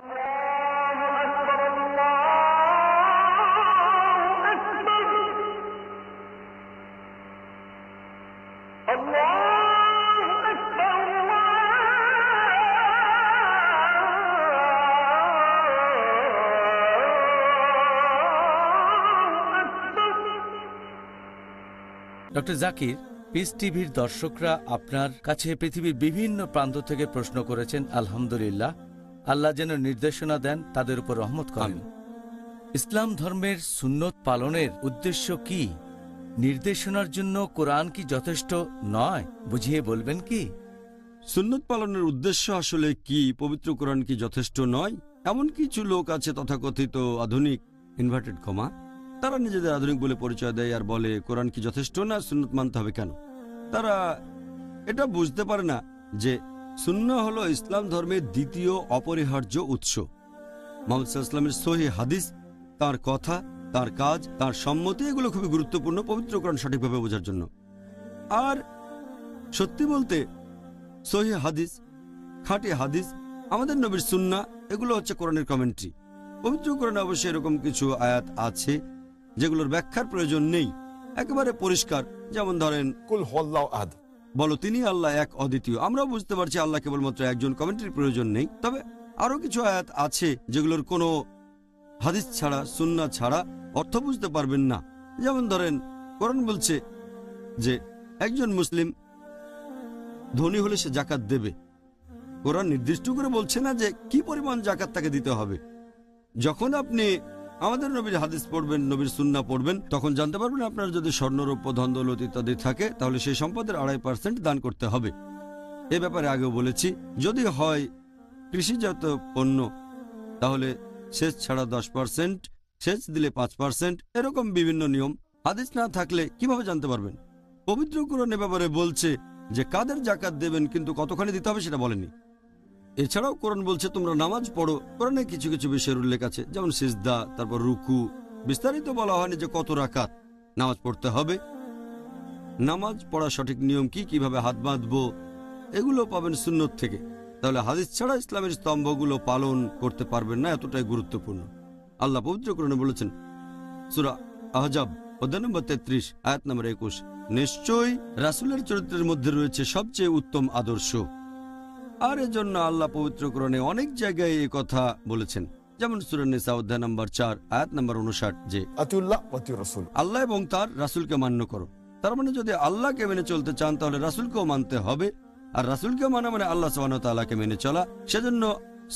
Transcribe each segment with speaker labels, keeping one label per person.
Speaker 1: Doctor Zakir, piece টিভির দর্শকরা আপনার কাছে পৃথিবীর বিভিন্ন প্রান্ত থেকে প্রশ্ন করেছেন। আলহামদুলিল্লাহ, আল্লাহ যেন নির্দেশনা দেন, তাদের উপর রহমত করেন। ইসলাম ধর্মের সুন্নত পালনের উদ্দেশ্য কি? নির্দেশনার জন্য কোরআন কি যথেষ্ট নয়? বুঝিয়ে বলবেন কি?
Speaker 2: সুন্নত পালনের উদ্দেশ্য আসলে কি? পবিত্র কোরআন কি যথেষ্ট নয়? এমন কিছু লোক আছে তথাকথিত আধুনিক ইনভার্টেড কমা, তারা নিজেদের আধুনিক বলে পরিচয় দেয় আর বলে কোরআন কি যথেষ্ট না, সুন্নত মানতে হবে কেন? তারা এটা বুঝতে পারে না যে সুন্নাহ হলো ইসলাম ধর্মের দ্বিতীয় অপরিহার্য উৎস। মুহাম্মদ সাল্লাল্লাহু আলাইহি ওয়াসাল্লামের সহিহ হাদিস, তার কথা, তার কাজ, তার সম্মতি, এগুলো খুবই গুরুত্বপূর্ণ পবিত্র কোরআন সঠিকভাবে বোঝার জন্য। আর সত্যি বলতে সহিহ হাদিস, খাঁটি হাদিস, আমাদের নবীর সুন্নাহ, এগুলো হচ্ছে কোরআনের কমেন্ট্রি। পবিত্র কোরআনে অবশ্যই এরকম কিছু আয়াত আছে যেগুলোর ব্যাখ্যার প্রয়োজন নেই, একেবারে পরিষ্কার। যেমন ধরেন,
Speaker 3: কুল হুয়াল্লাহু আহাদ,
Speaker 2: বলো তিনি আল্লাহ এক, অদ্বিতীয়। আমরাও বুঝতে পারছি আল্লাহ কেবলমাত্র একজন, কমেন্ট্রির প্রয়োজন নেই। তবে আরো কিছু আয়াত আছে যেগুলোর কোনো হাদিস ছাড়া, সুন্নাহ ছাড়া অর্থ বুঝতে পারবেন না। যেমন ধরেন, কোরআন বলছে যে একজন মুসলিম ধনী হলে সে জাকাত দেবে। কোরআন নির্দিষ্ট করে বলছে না যে কি পরিমাণ জাকাত তাকে দিতে হবে। যখন আপনি আমাদের নবীর হাদিস পড়বেন, নবীর সুন্নাহ পড়বেন, তখন জানতে পারবেন আপনার যদি স্বর্ণরৌপ্য, ধন দৌলত ইত্যাদি থাকে, তাহলে সেই সম্পদের 2.5% দান করতে হবে। এ ব্যাপারে আগেও বলেছি, যদি হয় কৃষিজাত পণ্য তাহলে সেচ ছাড়া 10%, সেচ দিলে 5%, এরকম বিভিন্ন নিয়ম। হাদিস না থাকলে কিভাবে জানতে পারবেন? পবিত্র কোরআন এ ব্যাপারে বলছে যে কাদের জাকাত দেবেন, কিন্তু কতখানি দিতে হবে সেটা বলেনি। এছাড়াও কোরআন বলছে তোমরা নামাজ পড়ো। কোরআনে কিছু কিছু বিষয়ের উল্লেখ আছে, যেমন সিজদা, তারপর রুকু। বিস্তারিত বলা হয়নি যে কত রাকাত নামাজ পড়তে হবে। নামাজ পড়া সঠিক নিয়ম কি, কিভাবে হাত বাঁধবো, এগুলো পাবেন সুন্নত থেকে। তাহলে হাদিস ছাড়া ইসলামের স্তম্ভগুলো পালন করতে পারবেন না, এতটাই গুরুত্বপূর্ণ। আল্লাহ পবিত্র কোরআনে বলেছেন, সূরা আহজাব অধ্যায় নম্বর 33 আয়াত নম্বর 21, নিশ্চয়ই রাসূলের চরিত্রের মধ্যে রয়েছে সবচেয়ে উত্তম আদর্শ। আর এজন্য আল্লাহ পবিত্র কোরআনে অনেক জায়গায় এই কথা বলেছেন, যেমন সূরা নিসা অধ্যায় নম্বর 4 আয়াত নম্বর 59, যে
Speaker 3: আতিউল্লাহ ওয়া আতিউর রাসূল,
Speaker 2: আল্লাহ এবং তার রাসূলকে মান্য করো। তার মানে যদি আল্লাহকে মেনে চলতে চান তাহলে রাসূলকেও মানতে হবে, আর রাসূলকে মানা মানে আল্লাহ সুবহানাহু ওয়া তাআলাকে মেনে চলা। সেজন্য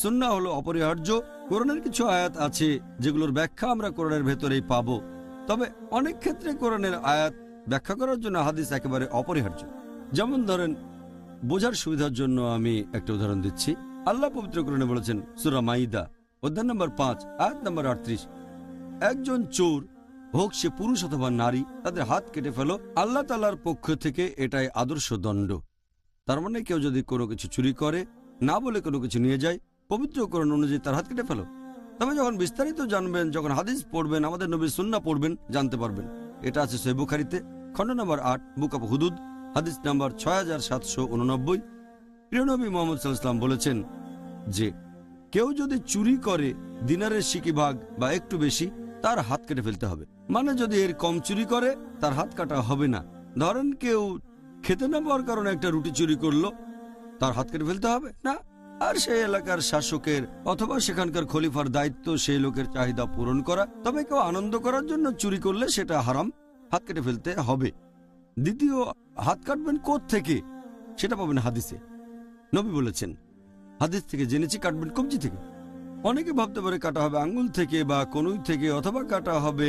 Speaker 2: সুন্নাহ হলো অপরিহার্য। কোরআনের কিছু আয়াত আছে যেগুলোর ব্যাখ্যা আমরা কোরআনের ভেতরেই পাবো, তবে অনেক ক্ষেত্রে কোরআনের আয়াত ব্যাখ্যা করার জন্য হাদিস একেবারে অপরিহার্য। যেমন ধরেন, বোঝার সুবিধার জন্য আমি একটা উদাহরণ দিচ্ছি। আল্লাহ পবিত্র কোরআনে বলেছেন সূরা মাইদা অধ্যায় নম্বর 5 আয়াত নম্বর 38, একজন চোর হোক সে পুরুষ অথবা নারী, তাদের হাত কেটে ফেলো, আল্লাহ তাআলার পক্ষ থেকে এটাই আদর্শ দণ্ড। তার মানে কেউ যদি কোনো কিছু চুরি করে, না বলে কোনো কিছু নিয়ে যায়, পবিত্র কোরআন অনুযায়ী তার হাত কেটে ফেলো। তবে যখন বিস্তারিত জানবেন, যখন হাদিস পড়বেন, আমাদের নবীর সুন্নাহ পড়বেন, জানতে পারবেন। এটা আছে সহিহ বুখারীতে খণ্ড নম্বর 8 বুক অফ হুদুদ হাদিস নাম্বার 6789। প্রিয় নবী মুহাম্মদ সাল্লাল্লাহু আলাইহি ওয়াসাল্লাম বলেছেন যে কেউ যদি চুরি করে দিনারের সিকি ভাগ বা একটু বেশি, তার হাত কেটে ফেলতে হবে। মানে যদি এর কম চুরি করে, তার হাত কাটা হবে না। ধরেন কেউ খেতে না পাওয়ার কারণে একটা রুটি চুরি করলো, তার হাত কেটে ফেলতে হবে না। আর সেই এলাকার শাসকের অথবা সেখানকার খলিফার দায়িত্ব সেই লোকের চাহিদা পূরণ করা। তবে কেউ আনন্দ করার জন্য চুরি করলে সেটা হারাম, হাত কেটে ফেলতে হবে। দ্বিতীয়, হাত কাটবেন কোত্থেকে সেটা পাবেন হাদিসে। নবী বলেছেন, হাদিস থেকে জেনেছি কাটবেন কবজি থেকে। অনেকে ভাবতে পারে কাটা হবে আঙ্গুল থেকে বা কনুই থেকে, অথবা কাটা হবে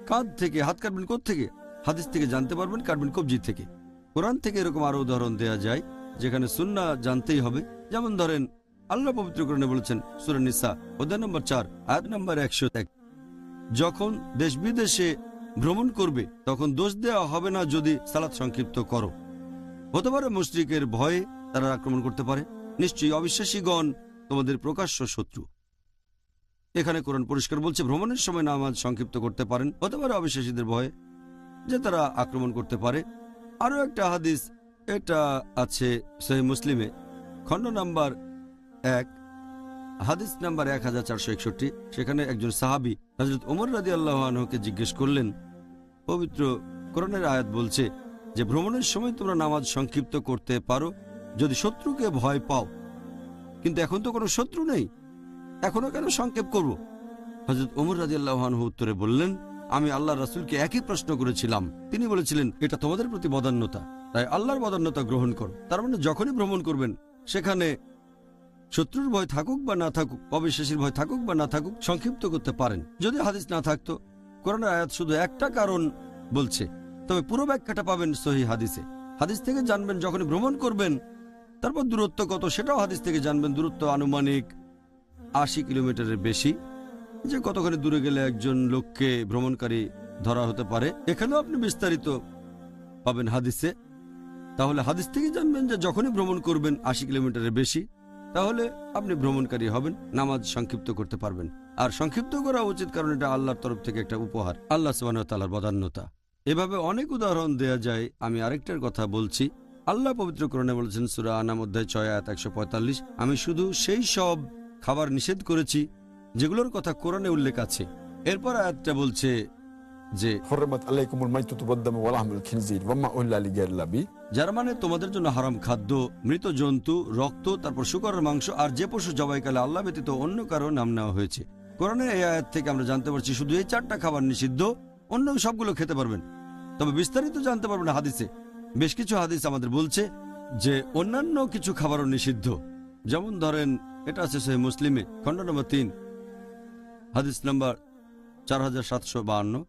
Speaker 2: কাঁধ থেকে। হাত কাটবেন কোত্থেকে? হাদিস থেকে জানতে পারবেন কাটবেন কবজি থেকে। কোরআন থেকে এরকম আরো উদাহরণ দেয়া যায় যেখানে সুন্নাহ জানতেই হবে। যেমন ধরেন, আল্লাহ পবিত্র কোরআনে বলেছেন সূরা নিসা অধ্যায় নম্বর 4 আয়াত নম্বর 101, যখন দেশ বিদেশে ভ্রমণ করবে তখন দোষ দেওয়া হবে না যদি সালাত সংক্ষিপ্ত করো। হতে পারে মুশরিকের ভয়ে তারা আক্রমণ করতে পারে। নিশ্চয়ই অবিশ্বাসীগণ তোমাদের প্রকাশ্য শত্রু। এখানে কোরআন পরিষ্কার বলছে ভ্রমণের সময় নামাজ সংক্ষিপ্ত করতে পারেন। হতে পারে অবিশ্বাসীদের ভয়ে যে তারা আক্রমণ করতে পারে। আরো একটা হাদিস, এটা আছে সহিহ মুসলিমে খণ্ড নাম্বার 1 হাদিস নাম্বার 1461, সেখানে একজন সাহাবী হযরত ওমর রাদিয়াল্লাহু আনহুকে জিজ্ঞেস করলেন, পবিত্র কোরআনের আয়াত বলছে যে ভ্রমণের সময় তোমরা নামাজ সংক্ষিপ্ত করতে পারো যদি শত্রুকে ভয় পাও, কিন্তু এখন তো কোনো শত্রু নেই, এখনো কেন সংক্ষেপ করব? হযরত ওমর রাদিয়াল্লাহু আনহু উত্তরে বললেন, আমি আল্লাহর রাসূলকে একই প্রশ্ন করেছিলাম। তিনি বলেছিলেন, এটা তোমাদের প্রতি বদান্যতা, তাই আল্লাহর বদান্যতা গ্রহণ করো। তার মানে যখনই ভ্রমণ করবেন সেখানে শত্রুর ভয় থাকুক বা না থাকুক, অবিশ্বাসীর ভয় থাকুক বা না থাকুক, সংক্ষিপ্ত করতে পারেন। যদি হাদিস না থাকতো, কোরআনের আয়াত শুধু একটা কারণ বলছে, তবে পুরো ব্যাখ্যাটা পাবেন সহিহ হাদিসে। হাদিস থেকে জানবেন যখনই ভ্রমণ করবেন, তারপর দূরত্ব কত সেটাও হাদিস থেকে জানবেন। দূরত্ব আনুমানিক 80 কিলোমিটারের বেশি, যে কতখানি দূরে গেলে একজন লোককে ভ্রমণকারী ধরা হতে পারে, এখানেও আপনি বিস্তারিত পাবেন হাদিসে। তাহলে হাদিস থেকে জানবেন যে যখনই ভ্রমণ করবেন 80 কিলোমিটারের বেশি, তাহলে আপনি ভ্রমণকারী হবেন, নামাজ সংক্ষিপ্ত করতে পারবেন। আর সংক্ষিপ্ত করা উচিত, কারণ এটা আল্লাহর তরফ থেকে একটা উপহার, আল্লাহ সুবহানাহু ওয়া তাআলার বদান্যতা। এভাবে অনেক উদাহরণ দেয়া যায়। আমি আরেকটার কথা বলছি। আল্লাহ পবিত্র কোরআনে বলেছেন সূরা আনাম অধ্যায় 6 আয়াত 145, আমি শুধু সেই সব খাবার নিষেধ করেছি যেগুলোর কথা কোরআনে উল্লেখ আছে। এরপর আয়াতটা বলছে যে
Speaker 3: حرمت عليكم الميتة والدم ولحم الخنزير وما أهل لغير الله به
Speaker 2: যার মানে তোমাদের জন্য হারাম খাদ্য, মৃত জন্তু, রক্ত, তারপর শূকরের মাংস, আর যে পশু জবাইকালে আল্লাহ ব্যতীত অন্য কারো নাম নেওয়া হয়েছে। কোরআনের এই আয়াত থেকে আমরা জানতে পারছি শুধু এই 4টা খাবার নিষিদ্ধ, অন্য সবগুলো খেতে পারবেন। তবে বিস্তারিত জানতে পারবেন হাদিসে। বেশ কিছু হাদিস আমাদের বলছে যে অন্যান্য কিছু খাবারও নিষিদ্ধ। যেমন ধরেন, এটা আছে সহিহ মুসলিমে, খণ্ড নম্বর 3, হাদিস নম্বর 4752।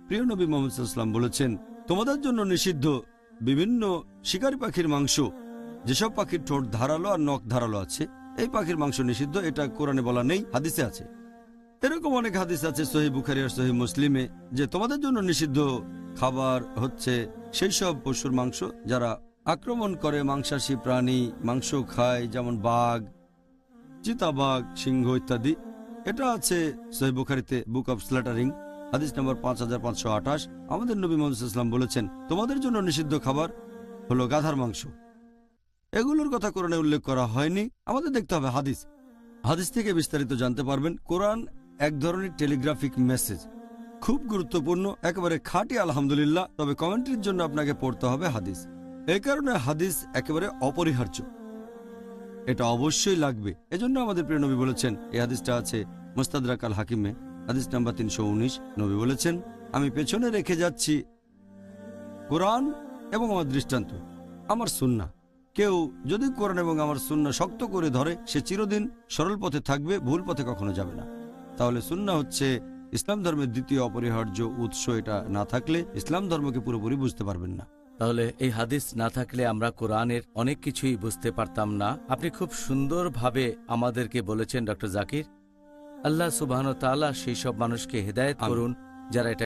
Speaker 2: প্রিয় নবী মুহাম্মদ সাল্লাল্লাহু আলাইহি ওয়াসাল্লাম বলেছেন, তোমাদের জন্য নিষিদ্ধ বিভিন্ন শিকারী পাখির মাংস, যেসব পাখির ঠোঁট ধারালো আর নখ ধারালো আছে, এই পাখির মাংস নিষিদ্ধ। এটা কোরআনে বলা নেই, হাদিসে আছে। এরকম অনেক হাদিস আছে সহিহ বুখারী আর সহিহ মুসলিমে যে তোমাদের জন্য নিষিদ্ধ খাবার হচ্ছে সেই সব পশুর মাংস যারা আক্রমণ করে মাংসাশী প্রাণী, মাংস খায়, যেমন বাঘ, চিতাবাঘ, সিংহ ইত্যাদি। এটা আছে সহিহ বুখারীতে, বুক অফ স্ল্যাটারিং, হাদিস নম্বর 5528। আমাদের নবী মুহাম্মদ সাল্লাল্লাহু আলাইহি ওয়াসাল্লাম বলেছেন, তোমাদের জন্য নিষিদ্ধ খাবার হলো গাধার মাংস। এগুলোর কথা কোরআনে উল্লেখ করা হয়নি, আমাদের দেখতে হবে হাদিস। হাদিস থেকে বিস্তারিত জানতে পারবেন। কোরআন এক ধরনের টেলিগ্রাফিক মেসেজ, খুব গুরুত্বপূর্ণ, একেবারে খাঁটি আলহামদুলিল্লাহ। তবে কমেন্ট্রির জন্য আপনাকে পড়তে হবে হাদিস। এই কারণে হাদিস একেবারে অপরিহার্য, এটা অবশ্যই লাগবে। এজন্য আমাদের প্রিয় নবী বলেছেন, এই হাদিসটা আছে মুস্তাদরাক আল হাকিমে, হাদিস নাম্বার 319। নবী বলেছেন, আমি পেছনে রেখে যাচ্ছি কোরআন এবং আমার দৃষ্টান্ত, আমার সুন্নাহ। কেউ যদি কোরআন এবং আমার সুন্নাহ শক্ত করে ধরে, সে চিরদিন সরল পথে থাকবে, ভুল পথে কখনো যাবে না। তাহলে সুন্নাহ হচ্ছে ইসলাম ধর্মের দ্বিতীয় অপরিহার্য উৎস। এটা না থাকলে ইসলাম ধর্মকে পুরোপুরি বুঝতে পারবেন না।
Speaker 1: তাহলে এই হাদিস না থাকলে আমরা কোরআনের অনেক কিছুই বুঝতে পারতাম না। আপনি খুব সুন্দরভাবে আমাদেরকে বলেছেন ডক্টর জাকির। আল্লাহ সুবহানাহু ওয়া তাআলা সেই সব মানুষকে হেদায়েত করুন যারা এটা